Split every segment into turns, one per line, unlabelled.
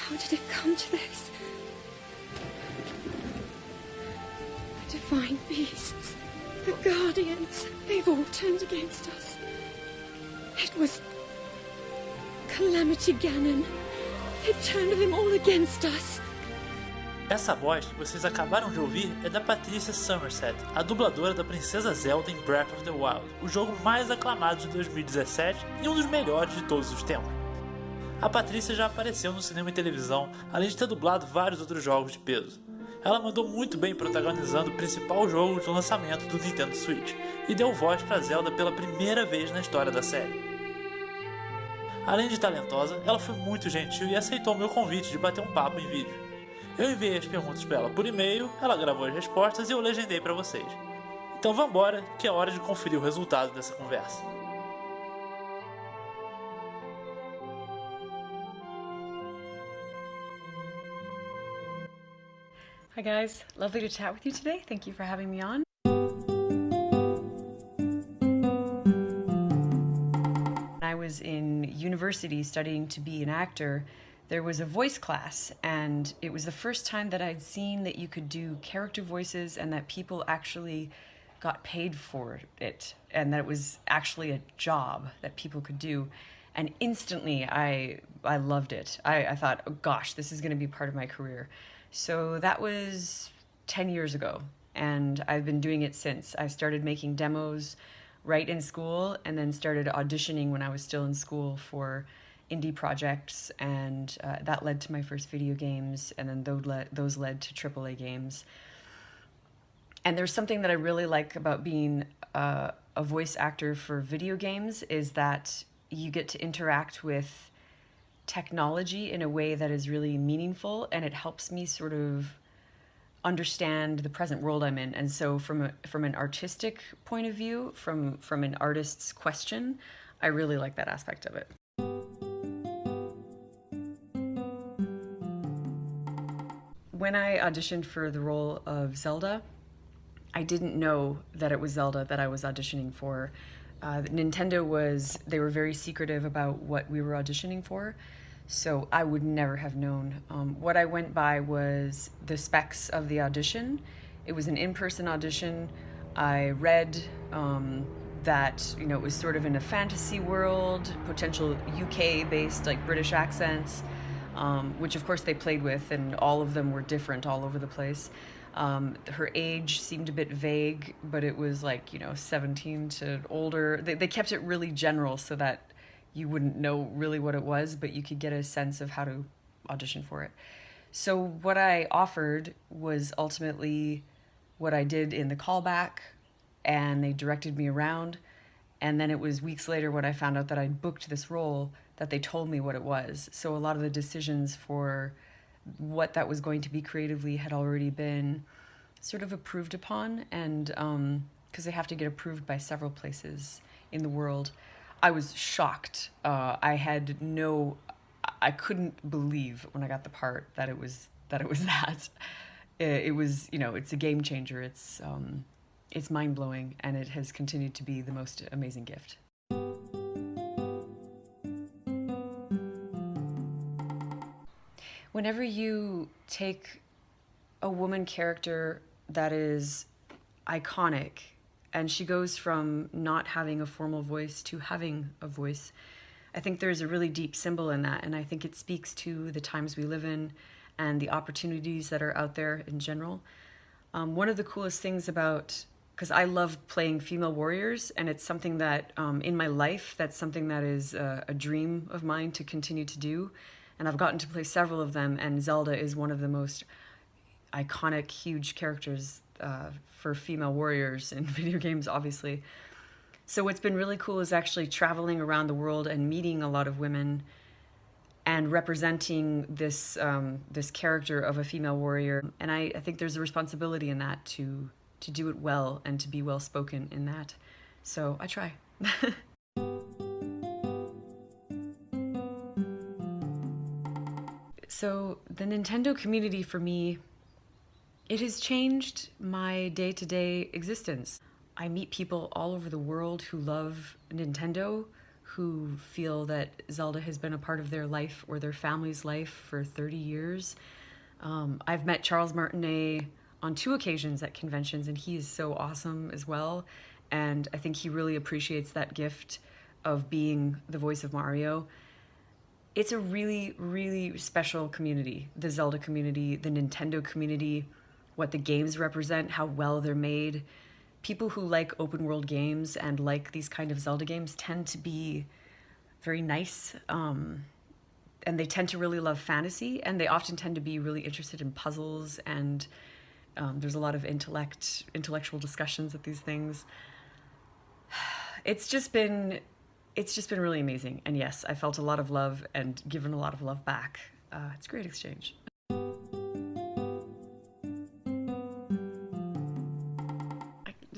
How did it come to this? The divine beasts, the guardians, they've all turned against us. It was Calamity Ganon. They turned them all against us.
Essa voz que vocês acabaram de ouvir é da Patricia Summersett, a dubladora da Princesa Zelda em Breath of the Wild, o jogo mais aclamado de 2017 e um dos melhores de todos os tempos. A Patricia já apareceu no cinema e televisão, além de ter dublado vários outros jogos de peso. Ela mandou muito bem protagonizando o principal jogo de lançamento do Nintendo Swich e deu voz para Zelda pela primeira vez na história da série. Além de talentosa, ela foi muito gentil e aceitou meu convite de bater um papo em vídeo. Eu enviei as perguntas para ela por e-mail, ela gravou as respostas e eu legendei para vocês. Então vambora, que é hora de conferir o resultado dessa conversa.
Hi guys, lovely to chat with you today. Thank you for having me on. When I was in university studying to be an actor, there was a voice class, and it was the first time that I'd seen that you could do character voices and that people actually got paid for it, and that it was actually a job that people could do. And instantly I loved it. I thought, oh gosh, this is going to be part of my career. So that was 10 years ago, and I've been doing it since. I started making demos right in school and then started auditioning when I was still in school for indie projects, and that led to my first video games, and then those led to AAA games. And there's something that I really like about being a voice actor for video games is that you get to interact with technology in a way that is really meaningful, and it helps me sort of understand the present world I'm in. And so from an artistic point of view, from an artist's question, I really like that aspect of it. When I auditioned for the role of Zelda, I didn't know that it was Zelda that I was auditioning for. Nintendo they were very secretive about what we were auditioning for, so I would never have known. What I went by was the specs of the audition. It was an in-person audition. I read that, you know, it was sort of in a fantasy world, potential UK-based, like British accents, which of course they played with, and all of them were different all over the place. Her age seemed a bit vague, but it was like, you know, 17 to older. They kept it really general so that you wouldn't know really what it was, but you could get a sense of how to audition for it. So what I offered was ultimately what I did in the callback, and they directed me around. And then it was weeks later when I found out that I'd booked this role that they told me what it was. So a lot of the decisions for what that was going to be creatively had already been sort of approved upon, and because they have to get approved by several places in the world. I was shocked. I couldn't believe when I got the part that it was that. It was, you know, it's a game changer. It's mind-blowing, and it has continued to be the most amazing gift. Whenever you take a woman character that is iconic, and she goes from not having a formal voice to having a voice, I think there's a really deep symbol in that, and I think it speaks to the times we live in and the opportunities that are out there in general. One of the coolest things about, because I love playing female warriors, and it's something that in my life, that's something that is a dream of mine to continue to do. And I've gotten to play several of them, and Zelda is one of the most iconic, huge characters for female warriors in video games, obviously. So what's been really cool is actually traveling around the world and meeting a lot of women and representing this this character of a female warrior. And I think there's a responsibility in that to do it well and to be well-spoken in that. So I try. So the Nintendo community for me It has changed my day-to-day existence. I meet people all over the world who love Nintendo, who feel that Zelda has been a part of their life or their family's life for 30 years. I've met Charles Martinet on 2 occasions at conventions, and he is so awesome as well. And I think he really appreciates that gift of being the voice of Mario. It's a really, really special community, the Zelda community, the Nintendo community, what the games represent, how well they're made. People who like open world games and like these kind of Zelda games tend to be very nice, and they tend to really love fantasy, and they often tend to be really interested in puzzles, and there's a lot of intellectual discussions at these things. It's just been really amazing, and yes, I felt a lot of love and given a lot of love back. It's a great exchange.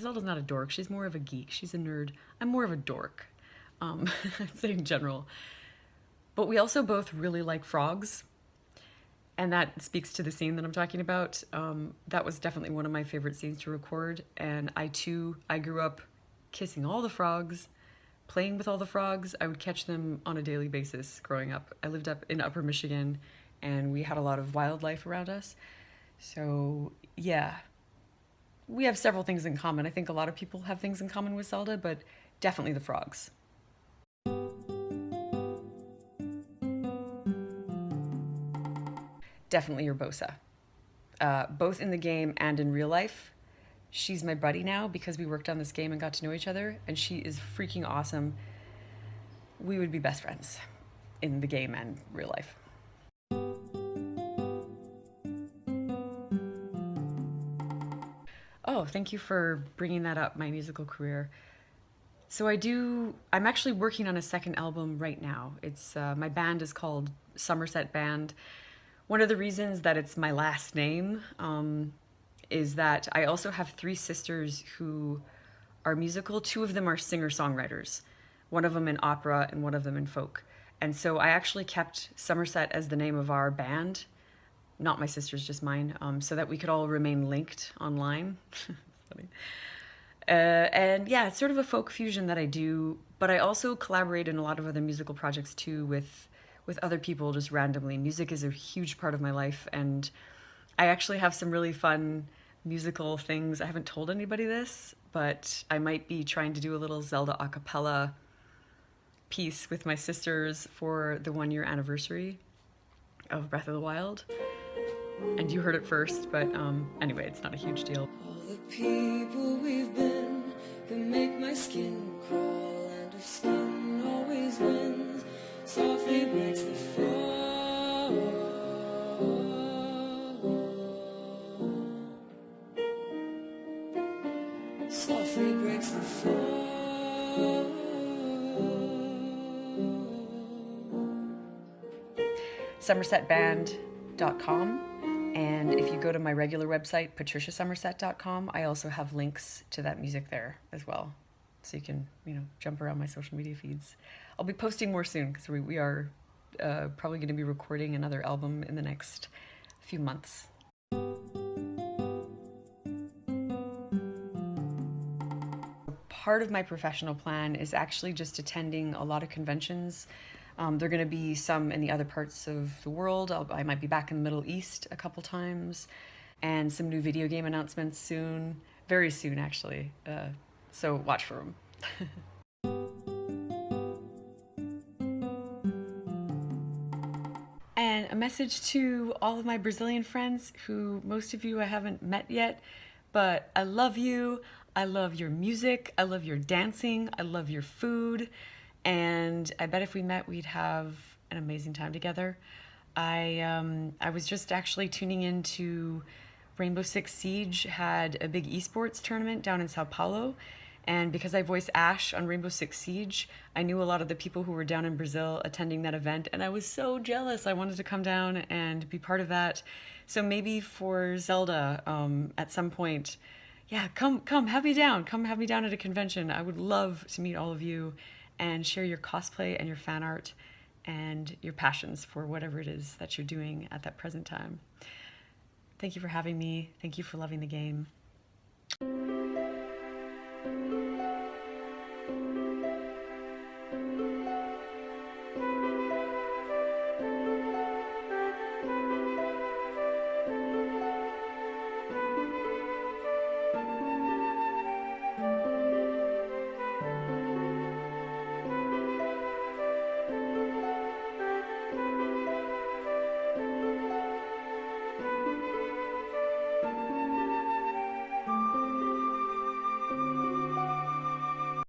Zelda's not a dork, she's more of a geek, she's a nerd. I'm more of a dork, I'd say in general. But we also both really like frogs, and that speaks to the scene that I'm talking about. That was definitely one of my favorite scenes to record, and I grew up kissing all the frogs, playing with all the frogs. I would catch them on a daily basis growing up. I lived up in Upper Michigan, and we had a lot of wildlife around us. So yeah, we have several things in common. I think a lot of people have things in common with Zelda, but definitely the frogs. Definitely Urbosa. Both in the game and in real life. She's my buddy now because we worked on this game and got to know each other, and she is freaking awesome. We would be best friends in the game and real life. Oh, thank you for bringing that up, my musical career. So I'm actually working on a second album right now. It's my band is called Summersett Band. One of the reasons that it's my last name is that I also have 3 sisters who are musical. 2 of them are singer-songwriters, one of them in opera and one of them in folk. And so I actually kept Summersett as the name of our band, not my sister's, just mine, so that we could all remain linked online. Funny. And yeah, it's sort of a folk fusion that I do, but I also collaborate in a lot of other musical projects too with other people just randomly. Music is a huge part of my life, and I actually have some really fun musical things. I haven't told anybody this, but I might be trying to do a little Zelda a cappella piece with my sisters for the 1-year anniversary of Breath of the Wild. And you heard it first, but anyway, it's not a huge deal.
All the people we've been can make my skin crawl, and if skin always wins, softly breaks the fall. Softly breaks the fall.
SomersetBand.com. And if you go to my regular website, patriciasummersett.com, I also have links to that music there as well. So you can, jump around my social media feeds. I'll be posting more soon because we are probably going to be recording another album in the next few months. Part of my professional plan is actually just attending a lot of conventions. There are going to be some in the other parts of the world. I might be back in the Middle East a couple times, and some new video game announcements soon, very soon actually. So watch for them. And a message to all of my Brazilian friends, who most of you I haven't met yet, but I love you. I love your music. I love your dancing. I love your food. And I bet if we met, we'd have an amazing time together. I was just actually tuning into Rainbow Six Siege had a big esports tournament down in Sao Paulo. And because I voice Ash on Rainbow Six Siege, I knew a lot of the people who were down in Brazil attending that event. And I was so jealous. I wanted to come down and be part of that. So maybe for Zelda, at some point, yeah, come have me down. Come have me down at a convention. I would love to meet all of you and share your cosplay and your fan art and your passions for whatever it is that you're doing at that present time. Thank you for having me. Thank you for loving the game.